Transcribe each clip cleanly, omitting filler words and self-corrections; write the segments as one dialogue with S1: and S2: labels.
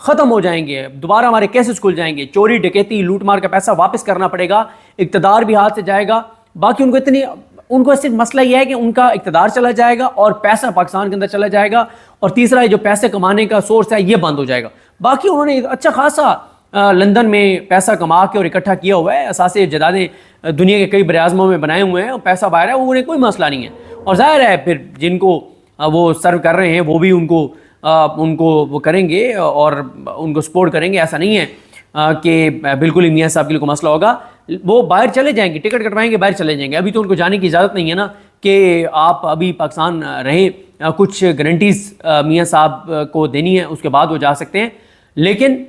S1: ختم ہو جائیں گے, دوبارہ ہمارے کیسز کھل جائیں گے, چوری ڈکیتی لوٹ مار کا پیسہ واپس کرنا پڑے گا, اقتدار بھی ہاتھ سے جائے گا. باقی ان کو صرف مسئلہ یہ ہے کہ ان کا اقتدار چلا جائے گا اور پیسہ پاکستان کے اندر چلا جائے گا, اور تیسرا جو پیسے کمانے کا سورس ہے یہ بند ہو جائے گا. باقی انہوں نے اچھا خاصا لندن میں پیسہ کما کے اور اکٹھا کیا ہوا ہے, اثاثے جدادیں دنیا کے کئی بر اعظموں میں بنائے ہوئے ہیں, اور پیسہ باہر ہے, وہ انہیں کوئی مسئلہ نہیں ہے. اور ظاہر ہے پھر جن کو وہ سرو کر رہے ہیں وہ بھی ان کو وہ کریں گے اور ان کو سپورٹ کریں گے. ایسا نہیں ہے کہ بالکل ہی میاں صاحب کے لیے کوئی مسئلہ ہوگا. وہ باہر چلے جائیں گے, ٹکٹ کٹوائیں گے, باہر چلے جائیں گے. ابھی تو ان کو جانے کی اجازت نہیں ہے نا کہ آپ ابھی پاکستان رہیں, کچھ گارنٹیز میاں صاحب کو دینی ہے, اس کے بعد وہ جا سکتے ہیں. لیکن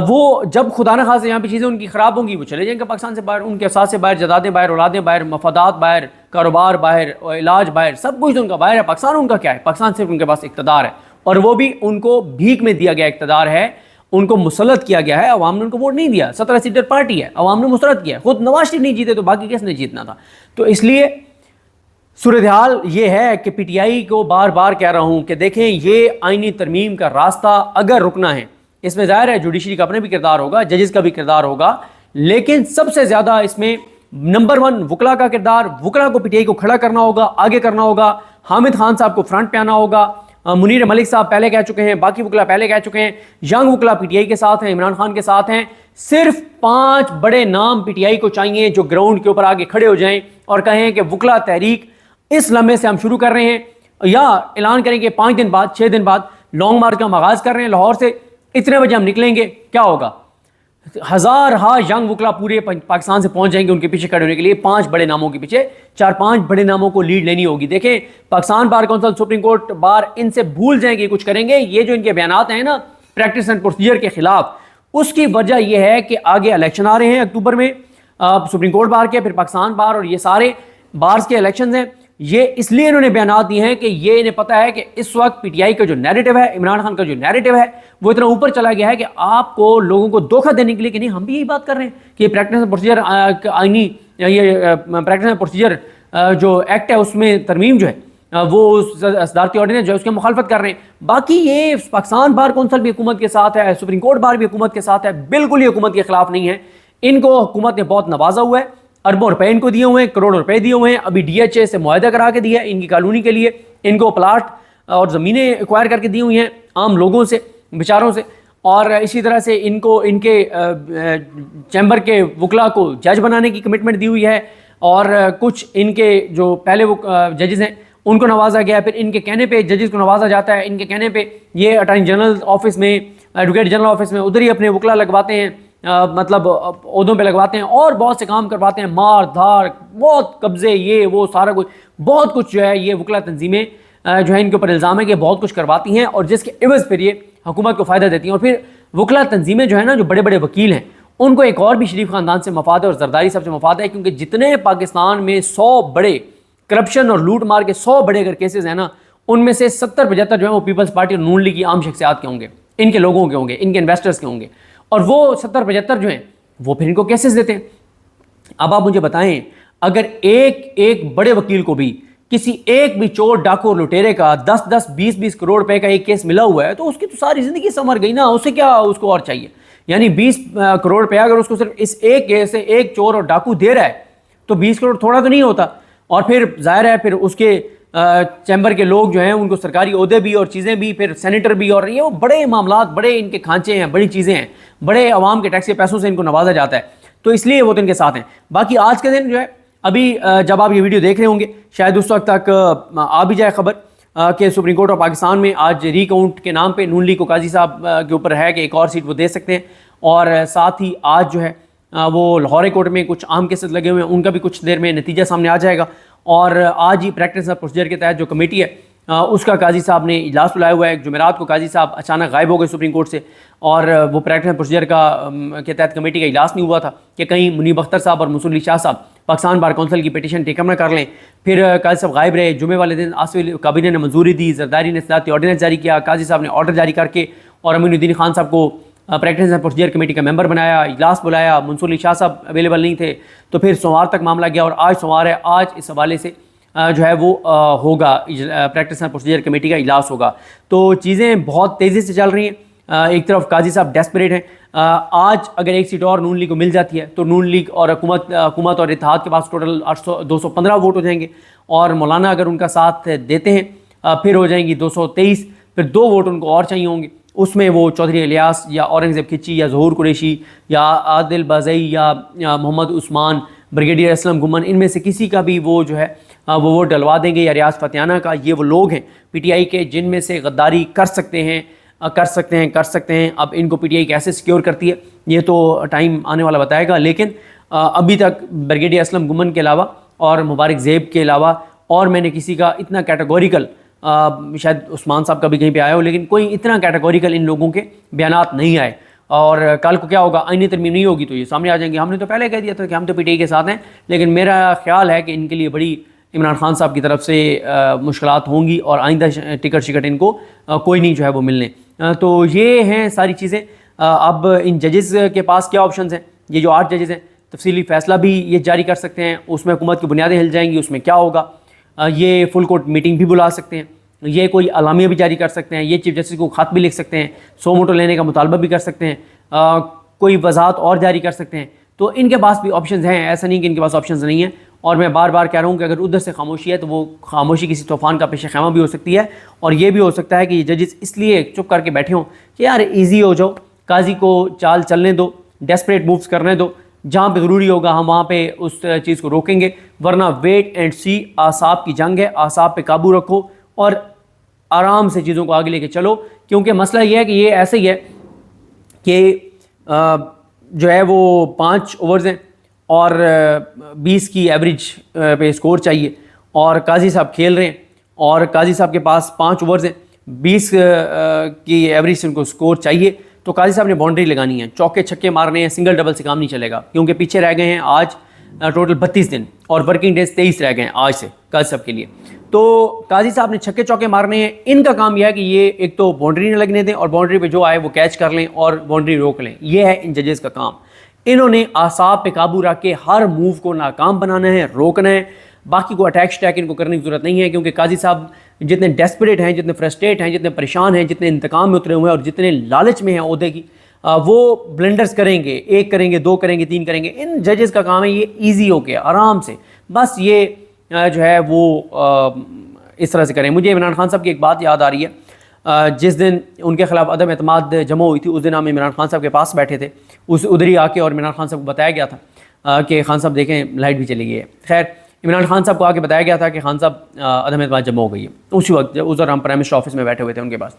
S1: وہ جب خدا نہ خواستہ یہاں پہ چیزیں ان کی خراب ہوں گی وہ چلے جائیں گے پاکستان سے باہر. ان کے اثاثے باہر, جدادیں باہر, اولادیں باہر, مفادات باہر, کاروبار باہر, علاج باہر, سب کچھ ان کا باہر ہے. پاکستان ان کا کیا ہے؟ پاکستان صرف ان کے پاس اقتدار ہے, اور وہ بھی ان کو بھیک میں دیا گیا اقتدار ہے, ان کو مسلط کیا گیا ہے. عوام نے ان کو ووٹ نہیں دیا, 17 سیٹر پارٹی ہے, عوام نے مسلط کیا ہے. خود نواز شریف نہیں جیتے تو باقی کس نے جیتنا تھا؟ تو اس لیے صورتحال یہ ہے کہ پی ٹی آئی کو بار بار کہہ رہا ہوں کہ دیکھیں یہ آئینی ترمیم کا راستہ اگر رکنا ہے, اس میں ظاہر ہے جوڈیشری کا اپنا بھی کردار ہوگا, ججز کا بھی کردار ہوگا, لیکن سب سے زیادہ اس میں نمبر 1 وکلا کا کردار. وکلا کو پی ٹی آئی کو کھڑا کرنا ہوگا, آگے کرنا ہوگا. حامد خان صاحب کو فرنٹ پہ آنا ہوگا. منیر ملک صاحب پہلے کہہ چکے ہیں, باقی وکلا پہلے کہہ چکے ہیں, ینگ وکلا پی ٹی آئی کے ساتھ ہیں, عمران خان کے ساتھ ہیں. صرف 5 بڑے نام پی ٹی آئی کو چاہیے جو گراؤنڈ کے اوپر آگے کھڑے ہو جائیں اور کہیں کہ وکلا تحریک اس لمحے سے ہم شروع کر رہے ہیں, یا اعلان کریں کہ 5 دن بعد 6 دن بعد لانگ مارچ کا آغاز کر رہے ہیں لاہور سے, اتنے بجے ہم نکلیں گے. کیا ہوگا؟ ہزارہا ینگ وکلا پورے پاکستان سے پہنچ جائیں گے ان کے پیچھے کھڑے ہونے کے لیے. 5 بڑے ناموں کے پیچھے 4-5 بڑے ناموں کو لیڈ لینی ہوگی. دیکھیں Pakistan bar council, supreme court bar ان سے بھول جائیں گے کچھ کریں گے. یہ جو ان کے بیانات ہیں نا پریکٹس اینڈ پروسیجر کے خلاف, اس کی وجہ یہ ہے کہ آگے الیکشن آ رہے ہیں اکتوبر میں, سپریم کورٹ بار کے, پھر پاکستان بار, اور یہ سارے بارز کے الیکشنز ہیں. یہ اس لیے انہوں نے بیانات دیے ہیں کہ یہ انہیں پتہ ہے کہ اس وقت پی ٹی آئی کا جو نیریٹو ہے, عمران خان کا جو نیریٹو ہے, وہ اتنا اوپر چلا گیا ہے کہ آپ کو لوگوں کو دھوکہ دینے کے لیے کہ نہیں ہم بھی یہی بات کر رہے ہیں کہ یہ پریکٹس اینڈ پروسیجر آئینی, یہ پریکٹس اینڈ پروسیجر جو ایکٹ ہے اس میں ترمیم جو ہے وہ صدارتی آرڈیننس جو ہے اس کی مخالفت کر رہے ہیں. باقی یہ پاکستان بار کونسل بھی حکومت کے ساتھ ہے, سپریم کورٹ بار بھی حکومت کے ساتھ ہے, بالکل یہ حکومت کے خلاف نہیں ہے. ان کو حکومت نے بہت نوازا ہوا ہے, اربوں روپے ان کو دیے ہوئے ہیں, کروڑوں روپے دیے ہوئے ہیں. ابھی ڈی ایچ اے سے معاہدہ کرا کے دیا ہے ان کی کالونی کے لیے, ان کو پلاٹ اور زمینیں ایکوائر کر کے دی ہوئی ہیں عام لوگوں سے, بیچاروں سے. اور اسی طرح سے ان کو ان کے چیمبر کے وکلا کو جج بنانے کی کمٹمنٹ دی ہوئی ہے, اور کچھ ان کے جو پہلے وہ ججز ہیں ان کو نوازا گیا ہے. پھر ان کے کہنے پہ ججز کو نوازا جاتا ہے, ان کے کہنے پہ یہ اٹارنی جنرل آفس میں, ایڈوکیٹ جنرل آفس میں ادھر ہی اپنے وکلا لگواتے ہیں, مطلب عہدوں پہ لگواتے ہیں, اور بہت سے کام کرواتے ہیں, مار دھار, بہت قبضے, یہ وہ سارا کچھ, بہت کچھ جو ہے یہ وکلا تنظیمیں جو ہے ان کے اوپر الزام ہے کہ بہت کچھ کرواتی ہیں, اور جس کے عوض پھر یہ حکومت کو فائدہ دیتی ہیں. اور پھر وکلا تنظیمیں جو ہے نا, جو بڑے بڑے وکیل ہیں, ان کو ایک اور بھی شریف خاندان سے مفاد ہے اور زرداری صاحب سے مفاد ہے, کیونکہ جتنے پاکستان میں 100 بڑے کرپشن اور لوٹ مار کے 100 بڑے اگر کیسز ہیں نا, ان میں سے 70-75 جو ہے وہ پیپلز پارٹی اور نون لیگ کی عام شخصیات کے ہوں گے, ان کے لوگوں کے ہوں گے, ان کے انویسٹرز کے ہوں گے, اور وہ 70-75 جو ہیں وہ پھر ان کو کیسز دیتے ہیں. اب آپ مجھے بتائیں, اگر ایک بڑے وکیل کو بھی کسی ایک بھی چور ڈاکو اور لٹیرے کا 10-10 20-20 کروڑ روپے کا ایک کیس ملا ہوا ہے تو اس کی تو ساری زندگی سنور گئی نا, اسے کیا اس کو اور چاہیے. یعنی 20 کروڑ روپیہ اگر اس کو صرف اس ایک کیس سے ایک چور اور ڈاکو دے رہا ہے تو 20 کروڑ تھوڑا تو نہیں ہوتا. اور پھر ظاہر ہے پھر اس کے چیمبر کے لوگ جو ہیں ان کو سرکاری عہدے بھی اور چیزیں بھی, پھر سینیٹر بھی, اور یہ وہ بڑے معاملات, بڑے ان کے کھانچے ہیں, بڑی چیزیں ہیں, بڑے عوام کے ٹیکس کے پیسوں سے ان کو نوازا جاتا ہے, تو اس لیے وہ تو ان کے ساتھ ہیں. باقی آج کے دن جو ہے ابھی جب آپ یہ ویڈیو دیکھ رہے ہوں گے شاید اس وقت تک آ بھی جائے خبر کہ سپریم کورٹ آف پاکستان میں آج ری کاؤنٹ کے نام پہ نون لیگ کو قاضی صاحب کے اوپر ہے کہ ایک اور سیٹ وہ دے سکتے ہیں, اور ساتھ ہی آج جو ہے وہ لاہور کورٹ میں کچھ عام کیسز لگے ہوئے ہیں, ان کا بھی کچھ دیر میں نتیجہ سامنے آ جائے گا. اور آج ہی پریکٹس اینڈ پروسیجر کے تحت جو کمیٹی ہے اس کا قاضی صاحب نے اجلاس بلایا ہوا ہے. جمعرات کو قاضی صاحب اچانک غائب ہو گئے سپریم کورٹ سے, اور وہ پریکٹس اینڈ پروسیجر کے تحت کمیٹی کا اجلاس نہیں ہوا تھا کہ کہیں منیب اختر صاحب اور منصور علی شاہ صاحب پاکستان بار کونسل کی پٹیشن ٹیک اپ نہ کر لیں. پھر قاضی صاحب غائب رہے. جمعے والے دن آصف کابینہ نے منظوری دی, زرداری نے صدارتی آرڈیننس جاری کیا, قاضی صاحب نے آرڈر جاری کر کے اور امین الدین خان صاحب کو پریکٹس اینڈ پروسیجر کمیٹی کا ممبر بنایا, اجلاس بلایا. منصور علی شاہ صاحب اویلیبل نہیں تھے تو پھر سوموار تک معاملہ گیا, اور آج سوموار ہے, آج اس حوالے سے جو ہے وہ ہوگا پریکٹس اینڈ پروسیجر کمیٹی کا اجلاس ہوگا. تو چیزیں بہت تیزی سے چل رہی ہیں. ایک طرف قاضی صاحب ڈیسپریٹ ہیں. آج اگر ایک سیٹ اور نون لیگ کو مل جاتی ہے تو نون لیگ اور حکومت اور اتحاد کے پاس ٹوٹل 215 ووٹ ہو جائیں گے, اور مولانا اگر ان کا ساتھ دیتے ہیں پھر ہو جائیں گی 223. پھر 2 ووٹ ان کو اور چاہیے ہوں گے, اس میں وہ چودھری الیاس یا اورنگزیب کھچی یا ظہور قریشی یا عادل بازئی یا محمد عثمان, بریگیڈیئر اسلم گمن, ان میں سے کسی کا بھی وہ جو ہے وہ ووٹ ڈلوا دیں گے, یا ریاض فتیانہ کا. یہ وہ لوگ ہیں پی ٹی آئی کے جن میں سے غداری کر سکتے ہیں. اب ان کو پی ٹی آئی کیسے سیکیور کرتی ہے یہ تو ٹائم آنے والا بتائے گا, لیکن ابھی تک بریگیڈیئر اسلم گمن کے علاوہ اور مبارک زیب کے علاوہ اور میں نے کسی کا اتنا کیٹیگوریکل, شاید عثمان صاحب کا بھی کہیں پہ آیا ہو, لیکن کوئی اتنا کیٹیگوریکل ان لوگوں کے بیانات نہیں آئے. اور کل کو کیا ہوگا, آئینی ترمیم نہیں ہوگی تو یہ سامنے آ جائیں گے. ہم نے تو پہلے کہہ دیا تھا کہ ہم تو پی ٹی آئی کے ساتھ ہیں, لیکن میرا خیال ہے کہ ان کے لیے بڑی عمران خان صاحب کی طرف سے مشکلات ہوں گی, اور آئندہ ٹکٹ شکٹ ان کو کوئی نہیں جو ہے وہ ملنے. تو یہ ہیں ساری چیزیں. اب ان ججز کے پاس کیا آپشنز ہیں, یہ جو 8 ججز ہیں تفصیلی فیصلہ بھی یہ جاری کر سکتے ہیں, اس میں حکومت کی بنیادیں ہل جائیں گی, اس میں کیا ہوگا, یہ فل کورٹ میٹنگ بھی بلا سکتے ہیں, یہ کوئی اعلامیہ بھی جاری کر سکتے ہیں, یہ چیف جسٹس کو خط بھی لکھ سکتے ہیں, 100 موٹو لینے کا مطالبہ بھی کر سکتے ہیں, کوئی وضاحت اور جاری کر سکتے ہیں. تو ان کے پاس بھی آپشنز ہیں, ایسا نہیں کہ ان کے پاس آپشنز نہیں ہیں. اور میں بار بار کہہ رہا ہوں کہ اگر ادھر سے خاموشی ہے تو وہ خاموشی کسی طوفان کا پیش خیمہ بھی ہو سکتی ہے, اور یہ بھی ہو سکتا ہے کہ یہ ججز اس لیے چپ کر کے بیٹھے ہوں کہ یار ایزی ہو جاؤ, قاضی کو چال چلنے دو, ڈیسپریٹ مووز کرنے دو, جہاں پہ ضروری ہوگا ہم وہاں پہ اس چیز کو روکیں گے, ورنہ ویٹ اینڈ سی. اعصاب کی جنگ ہے, اعصاب پہ قابو رکھو اور آرام سے چیزوں کو آگے لے کے چلو. کیونکہ مسئلہ یہ ہے کہ یہ ایسے ہی ہے کہ جو ہے وہ 5 اوورز ہیں اور 20 کی ایوریج پہ اسکور چاہیے, اور قاضی صاحب کھیل رہے ہیں, اور قاضی صاحب کے پاس 5 اوورز ہیں, 20 کی ایوریج سے ان کو اسکور چاہیے. تو قاضی صاحب نے باؤنڈری لگانی ہے, چوکے چھکے مارنے ہیں, سنگل ڈبل سے کام نہیں چلے گا, کیونکہ پیچھے رہ گئے ہیں آج ٹوٹل 32 دن, اور ورکنگ ڈیز 23 رہ گئے ہیں آج سے قاضی صاحب کے لیے. تو قاضی صاحب نے چھکے چوکے مارنے ہیں. ان کا کام یہ ہے کہ یہ ایک تو باؤنڈری نہ لگنے دیں, اور باؤنڈری پہ جو آئے وہ کیچ کر لیں اور باؤنڈری روک لیں. یہ ہے ان ججز کا کام. انہوں نے اعصاب پہ قابو رکھ کے ہر موو کو ناکام بنانا ہے, روکنا ہے. باقی کو اٹیک شٹیک ان کو کرنے کی ضرورت نہیں ہے, کیونکہ قاضی صاحب جتنے ڈیسپریٹ ہیں, جتنے فرسٹریٹ ہیں, جتنے پریشان ہیں, جتنے انتقام میں اترے ہوئے ہیں, اور جتنے لالچ میں ہیں عہدے کی, وہ بلنڈرز کریں گے, 1 کریں گے, 2 کریں گے, 3 کریں گے. ان ججز کا کام ہے یہ ایزی ہو کے آرام سے بس یہ جو ہے وہ اس طرح سے کریں. مجھے عمران خان صاحب کی ایک بات یاد آ رہی ہے, جس دن ان کے خلاف عدم اعتماد جمع ہوئی تھی, اس دن ہم عمران خان صاحب کے پاس بیٹھے تھے, ادھر ہی آ کے, اور عمران خان صاحب کو بتایا گیا تھا کہ خان صاحب دیکھیں لائٹ بھی چلی گئی ہے. خیر, عمران خان صاحب کو آ کے بتایا گیا تھا کہ خان صاحب عدم اعتماد جمع ہو گئی ہے. اسی وقت ادھر ہم پرائم منسٹر آفس میں بیٹھے ہوئے تھے, ان کے پاس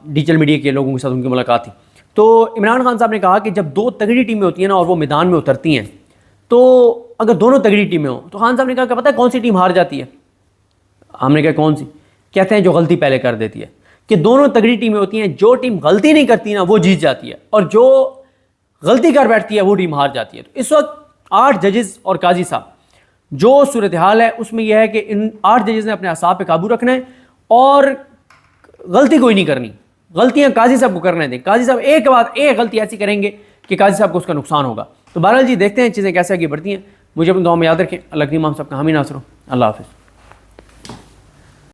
S1: ڈیجیٹل میڈیا کے لوگوں کے ساتھ ان کی ملاقات تھی. تو عمران خان صاحب نے کہا کہ جب 2 تگڑی ٹیمیں ہوتی ہیں نا اور وہ میدان میں اترتی ہیں, تو اگر دونوں تگڑی ٹیمیں ہوں تو خان صاحب نے کہا کہ پتہ ہے کون سی ٹیم ہار جاتی ہے؟ ہم نے کہا کون سی؟ کہتے ہیں جو غلطی پہلے کر دیتی ہے. کہ دونوں تگڑی ٹیمیں ہوتی ہیں, جو ٹیم غلطی نہیں کرتی نا وہ جیت جاتی ہے, اور جو غلطی کر بیٹھتی ہے وہ ٹیم ہار جاتی ہے. تو اس وقت 8 ججز اور قاضی صاحب جو صورتحال ہے اس میں یہ ہے کہ ان 8 ججز نے اپنے اعصاب پہ قابو رکھنا ہے اور غلطی کوئی نہیں کرنی, غلطیاں قاضی صاحب کو کرنے دیں. قاضی صاحب ایک کے بعد ایک غلطی ایسی کریں گے کہ قاضی صاحب کو اس کا نقصان ہوگا. تو بہرحال جی دیکھتے ہیں چیزیں کیسے آگے بڑھتی ہیں. مجھے اپنی دعا میں یاد رکھیں. اللہ کریم ہم سب کا حامی ناصر ہو. اللہ حافظ.